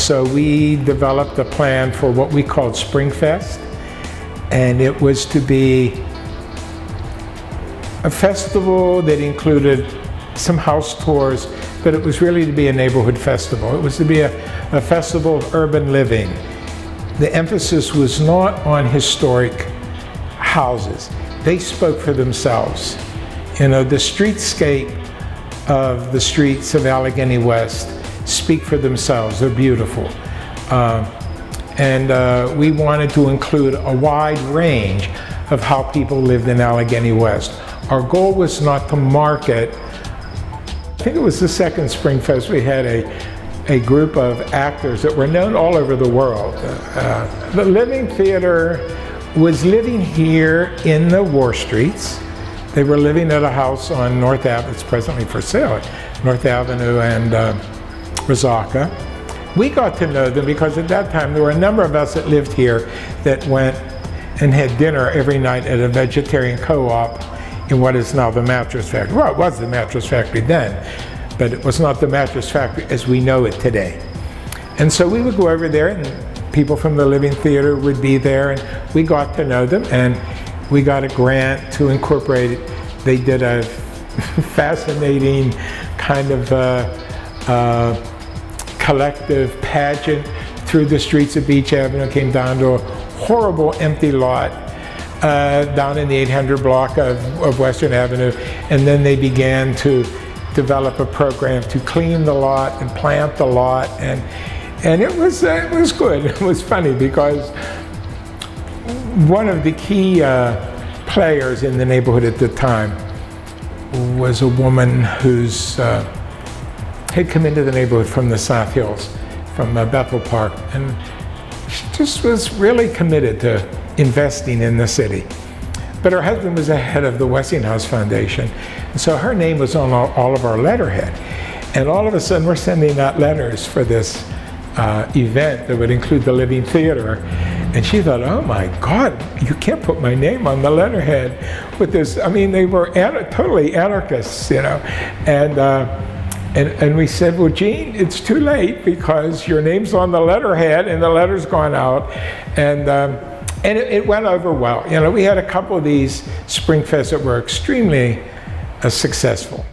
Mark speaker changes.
Speaker 1: So we developed a plan for what we called Springfest, and it was to be a festival that included some house tours, but it was really to be a neighborhood festival. It was to be a festival of urban living. The emphasis was not on historic houses. They spoke for themselves. You know, the streetscape of the streets of Allegheny West speak for themselves. They're beautiful. We wanted to include a wide range of how people lived in Allegheny West. Our goal was not to market. I think it was the second Springfest, we had a group of actors that were known all over the world. The Living Theater was living here in the War Streets. They were living at a house on North Avenue, it's presently for sale, North Avenue and Rosaka. We got to know them because at that time there were a number of us that lived here that went and had dinner every night at a vegetarian co-op in what is now the Mattress Factory. Well, it was the Mattress Factory then, but it was not the Mattress Factory as we know it today. And so we would go over there and people from the Living Theater would be there, and we got to know them, and we got a grant to incorporate it. They did a fascinating kind of collective pageant through the streets of Beach Avenue, came down to a horrible empty lot down in the 800 block of Western Avenue, and then they began to develop a program to clean the lot and plant the lot, and it was good. It was funny because one of the key players in the neighborhood at the time was a woman who's had come into the neighborhood from the South Hills, from Bethel Park, and she just was really committed to investing in the city. But her husband was the head of the Westinghouse Foundation, and so her name was on all of our letterhead. And all of a sudden we're sending out letters for this event that would include the Living Theater. And she thought, oh my God, you can't put my name on the letterhead with this. I mean, they were totally anarchists, you know. And we said, well, Jean, it's too late because your name's on the letterhead and the letter's gone out. And it went over well. You know, we had a couple of these Springfests that were extremely successful.